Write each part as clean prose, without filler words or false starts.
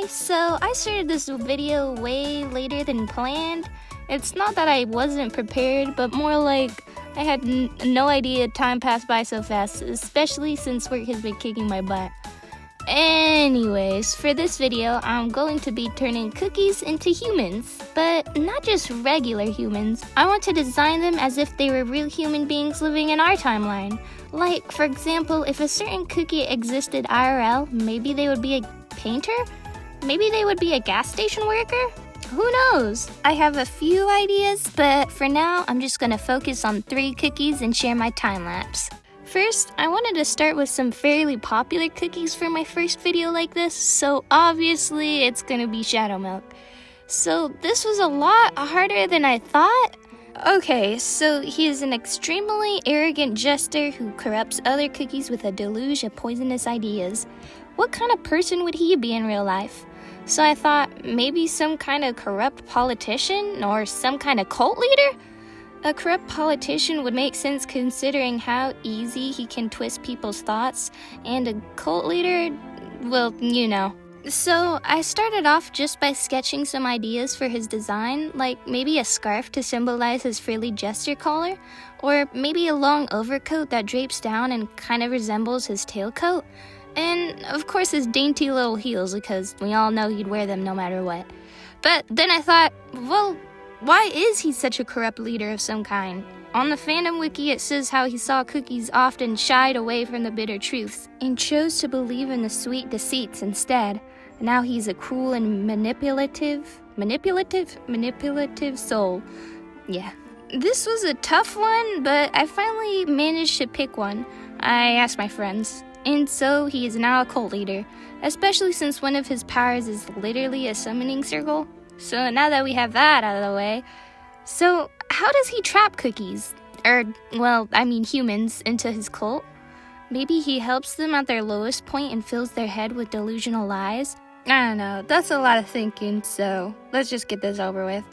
Hi, so I started this video way later than planned. It's not that I wasn't prepared, but more like I had no idea time passed by so fast, especially since work has been kicking my butt. Anyways, for this video, I'm going to be turning cookies into humans, but not just regular humans. I want to design them as if they were real human beings living in our timeline. Like, for example, if a certain cookie existed IRL, maybe they would be a painter? Maybe they would be a gas station worker? Who knows? I have a few ideas, but for now, I'm just gonna focus on 3 cookies and share my time lapse. First, I wanted to start with some fairly popular cookies for my first video like this, so obviously it's gonna be Shadow Milk. So this was a lot harder than I thought. Okay, so he is an extremely arrogant jester who corrupts other cookies with a deluge of poisonous ideas. What kind of person would he be in real life? So I thought maybe some kind of corrupt politician or some kind of cult leader? A corrupt politician would make sense considering how easy he can twist people's thoughts, and a cult leader, well, you know. So I started off just by sketching some ideas for his design, like maybe a scarf to symbolize his frilly jester collar, or maybe a long overcoat that drapes down and kind of resembles his tailcoat, and of course his dainty little heels, because we all know he'd wear them no matter what. But then I thought, well, why is he such a corrupt leader of some kind? On the fandom wiki, it says how he saw cookies often shied away from the bitter truths and chose to believe in the sweet deceits instead. Now he's a cruel and manipulative soul. Yeah. This was a tough one, but I finally managed to pick one. I asked my friends. And so he is now a cult leader, especially since one of his powers is literally a summoning circle. So now that we have that out of the way, so how does he trap cookies, humans, into his cult? Maybe he helps them at their lowest point and fills their head with delusional lies? I don't know, that's a lot of thinking, so let's just get this over with.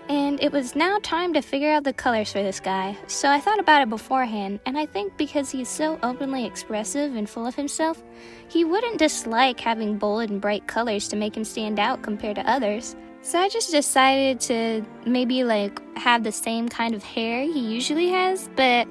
And it was now time to figure out the colors for this guy, so I thought about it beforehand, and I think because he's so openly expressive and full of himself, he wouldn't dislike having bold and bright colors to make him stand out compared to others. So I just decided to maybe have the same kind of hair he usually has, but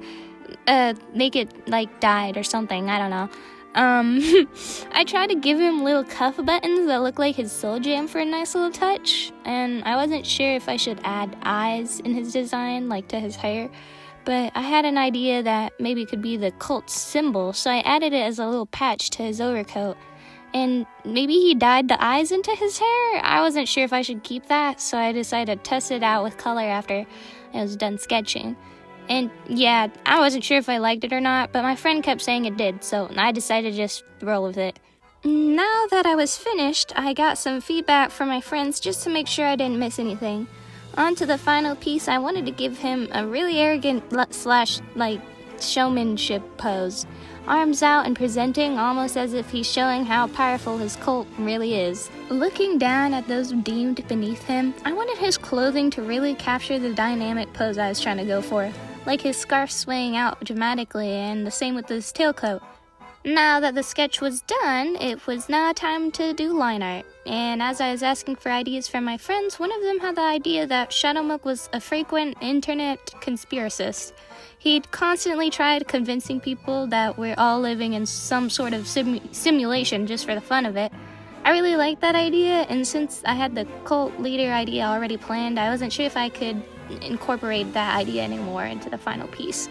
make it dyed or something, I don't know. I tried to give him little cuff buttons that look like his soul gem for a nice little touch, and I wasn't sure if I should add eyes in his design, to his hair, but I had an idea that maybe it could be the cult symbol, so I added it as a little patch to his overcoat. And maybe he dyed the eyes into his hair? I wasn't sure if I should keep that, so I decided to test it out with color after I was done sketching. And yeah, I wasn't sure if I liked it or not, but my friend kept saying it did, so I decided to just roll with it. Now that I was finished, I got some feedback from my friends just to make sure I didn't miss anything. On to the final piece, I wanted to give him a really arrogant showmanship pose. Arms out and presenting almost as if he's showing how powerful his cult really is. Looking down at those deemed beneath him, I wanted his clothing to really capture the dynamic pose I was trying to go for, like his scarf swaying out dramatically, and the same with his tailcoat. Now that the sketch was done, it was now time to do line art, and as I was asking for ideas from my friends, one of them had the idea that Shadow Milk was a frequent internet conspiracist. He'd constantly tried convincing people that we're all living in some sort of simulation just for the fun of it. I really liked that idea, and since I had the cult leader idea already planned, I wasn't sure if I could incorporate that idea anymore into the final piece.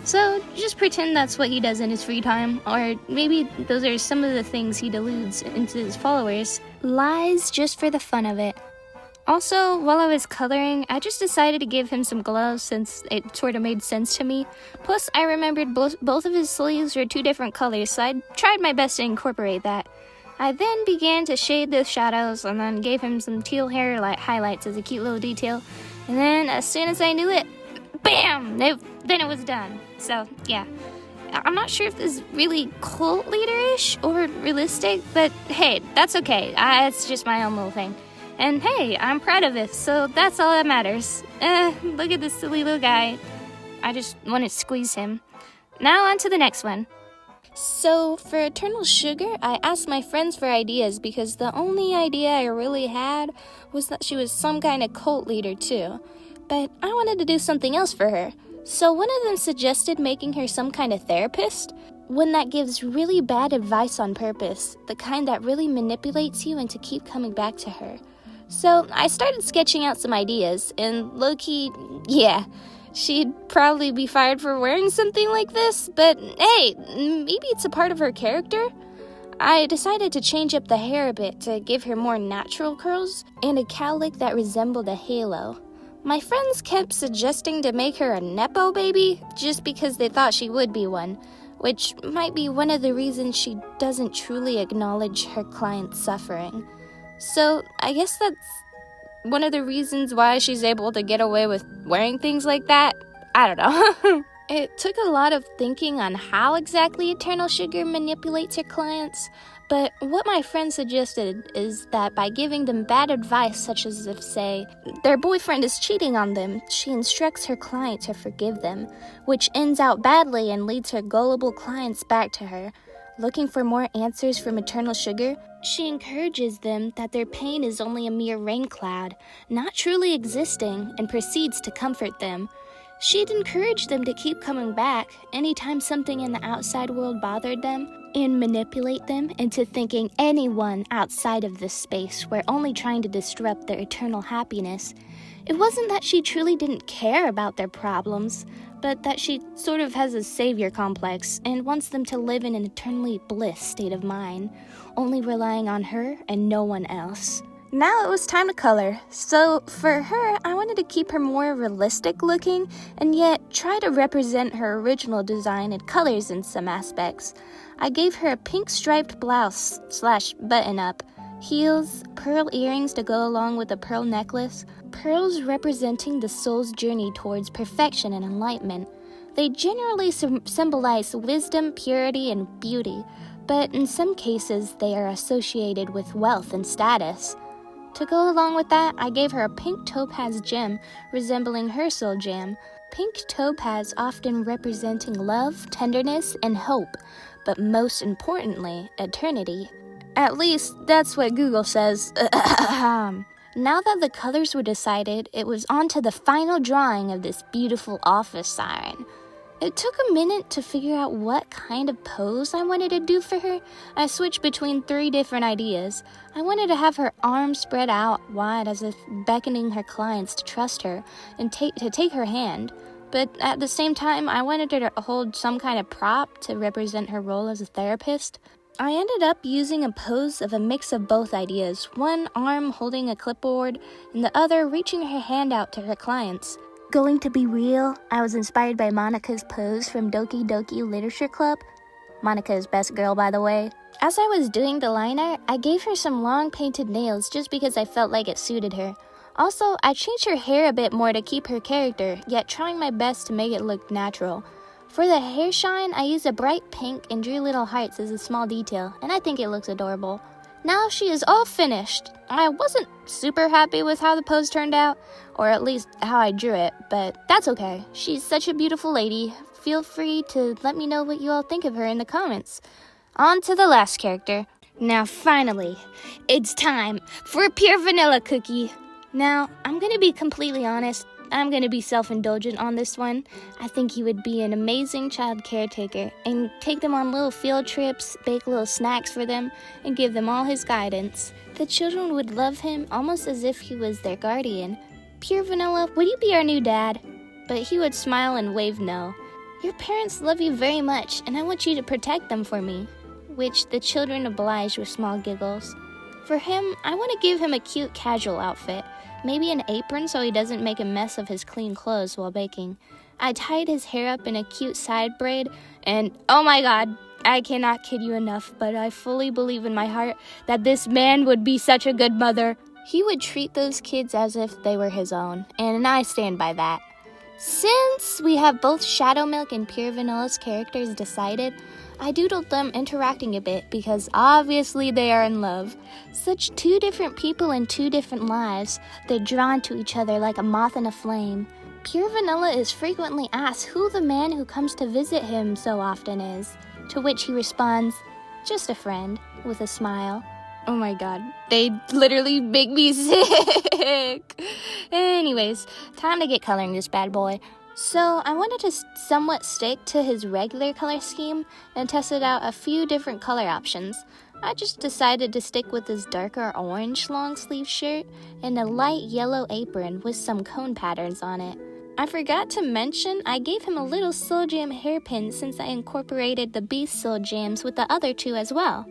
So just pretend that's what he does in his free time, or maybe those are some of the things he deludes into his followers. Lies just for the fun of it. Also, while I was coloring, I just decided to give him some gloves since it sort of made sense to me. Plus, I remembered both of his sleeves were 2 different colors, so I tried my best to incorporate that. I then began to shade the shadows and then gave him some teal hair highlights as a cute little detail. And then, as soon as I knew it, BAM! Then it was done. So, yeah. I'm not sure if this is really cult leader-ish or realistic, but hey, that's okay. It's just my own little thing. And hey, I'm proud of it, so that's all that matters. Look at this silly little guy. I just want to squeeze him. Now on to the next one. So for Eternal Sugar, I asked my friends for ideas because the only idea I really had was that she was some kind of cult leader too. But I wanted to do something else for her. So one of them suggested making her some kind of therapist, one that gives really bad advice on purpose, the kind that really manipulates you into keep coming back to her. So I started sketching out some ideas, and low-key, yeah, she'd probably be fired for wearing something like this, but hey, maybe it's a part of her character. I decided to change up the hair a bit to give her more natural curls and a cowlick that resembled a halo. My friends kept suggesting to make her a Nepo baby just because they thought she would be one, which might be one of the reasons she doesn't truly acknowledge her client's suffering. So I guess that's one of the reasons why she's able to get away with wearing things like that. I don't know. It took a lot of thinking on how exactly Eternal Sugar manipulates her clients, but what my friend suggested is that by giving them bad advice, such as if, say, their boyfriend is cheating on them, she instructs her client to forgive them, which ends out badly and leads her gullible clients back to her. Looking for more answers from Eternal Sugar, she encourages them that their pain is only a mere rain cloud, not truly existing, and proceeds to comfort them. She'd encourage them to keep coming back anytime something in the outside world bothered them, and manipulate them into thinking anyone outside of this space were only trying to disrupt their eternal happiness. It wasn't that she truly didn't care about their problems, but that she sort of has a savior complex and wants them to live in an eternally bliss state of mind, only relying on her and no one else. Now it was time to color, so for her, I wanted to keep her more realistic looking and yet try to represent her original design and colors in some aspects. I gave her a pink striped blouse / button-up, heels, pearl earrings to go along with a pearl necklace, pearls representing the soul's journey towards perfection and enlightenment. They generally symbolize wisdom, purity, and beauty, but in some cases they are associated with wealth and status. To go along with that, I gave her a pink topaz gem resembling her soul gem, pink topaz often representing love, tenderness, and hope, but most importantly, eternity. At least, that's what Google says. Now that the colors were decided, it was on to the final drawing of this beautiful office siren. It took a minute to figure out what kind of pose I wanted to do for her. I switched between 3 different ideas. I wanted to have her arms spread out wide as if beckoning her clients to trust her and take her hand. But at the same time, I wanted her to hold some kind of prop to represent her role as a therapist. I ended up using a pose of a mix of both ideas, one arm holding a clipboard and the other reaching her hand out to her clients. Going to be real, I was inspired by Monika's pose from Doki Doki Literature Club. Monika is best girl, by the way. As I was doing the line art, I gave her some long painted nails just because I felt like it suited her. Also, I changed her hair a bit more to keep her character, yet trying my best to make it look natural. For the hair shine, I used a bright pink and drew little hearts as a small detail, and I think it looks adorable. Now she is all finished. I wasn't super happy with how the pose turned out, or at least how I drew it, but that's okay. She's such a beautiful lady. Feel free to let me know what you all think of her in the comments. On to the last character. Now finally, it's time for a pure vanilla cookie. Now, I'm gonna be completely honest. I'm gonna be self-indulgent on this one. I think he would be an amazing child caretaker and take them on little field trips, bake little snacks for them, and give them all his guidance. The children would love him almost as if he was their guardian. Pure vanilla, would you be our new dad? But he would smile and wave no. Your parents love you very much, and I want you to protect them for me. Which the children obliged with small giggles. For him, I want to give him a cute casual outfit. Maybe an apron so he doesn't make a mess of his clean clothes while baking. I tied his hair up in a cute side braid, and oh my god, I cannot kid you enough, but I fully believe in my heart that this man would be such a good mother. He would treat those kids as if they were his own, and I stand by that. Since we have both Shadow Milk and Pure Vanilla's characters decided, I doodled them interacting a bit because obviously they are in love. Such 2 different people in 2 different lives, they're drawn to each other like a moth and a flame. Pure Vanilla is frequently asked who the man who comes to visit him so often is. To which he responds, "Just a friend," with a smile. Oh my god, they literally make me sick. Anyways, time to get coloring this bad boy. So I wanted to somewhat stick to his regular color scheme and tested out a few different color options. I just decided to stick with this darker orange long sleeve shirt and a light yellow apron with some cone patterns on it. I forgot to mention I gave him a little Soul Jam hairpin since I incorporated the Beast Soul Jams with the other two as well.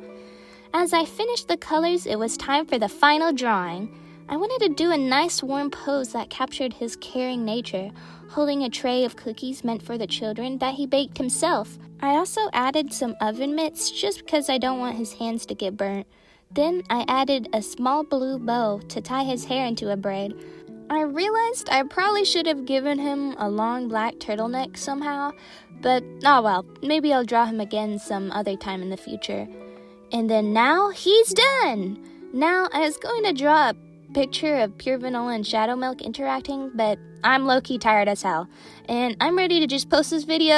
As I finished the colors, it was time for the final drawing. I wanted to do a nice warm pose that captured his caring nature, holding a tray of cookies meant for the children that he baked himself. I also added some oven mitts just because I don't want his hands to get burnt. Then I added a small blue bow to tie his hair into a braid. I realized I probably should have given him a long black turtleneck somehow, but oh well, maybe I'll draw him again some other time in the future. And then now he's done! Now I was going to draw a picture of Pure Vanilla and Shadow Milk interacting, but I'm low-key tired as hell, and I'm ready to just post this video.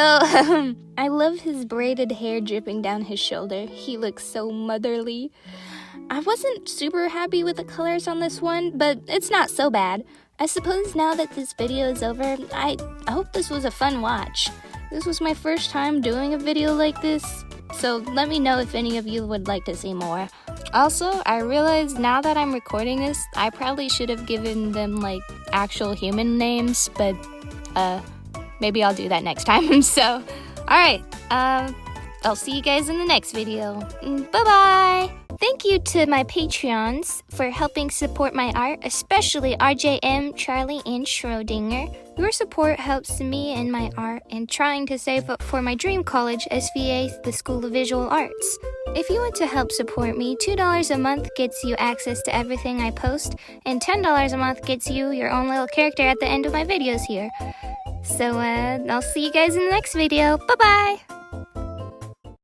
I love his braided hair dripping down his shoulder. He looks so motherly. I wasn't super happy with the colors on this one, but it's not so bad. I suppose now that this video is over, I hope this was a fun watch. This was my first time doing a video like this, so let me know if any of you would like to see more. Also, I realize now that I'm recording this, I probably should have given them like actual human names, but maybe I'll do that next time. So, alright, I'll see you guys in the next video. Bye-bye! Thank you to my Patreons for helping support my art, especially RJEmm, Charlie, and Schrödinger. Your support helps me in my art and trying to save up for my dream college, SVA, the School of Visual Arts. If you want to help support me, $2 a month gets you access to everything I post, and $10 a month gets you your own little character at the end of my videos here. So, I'll see you guys in the next video. Bye-bye!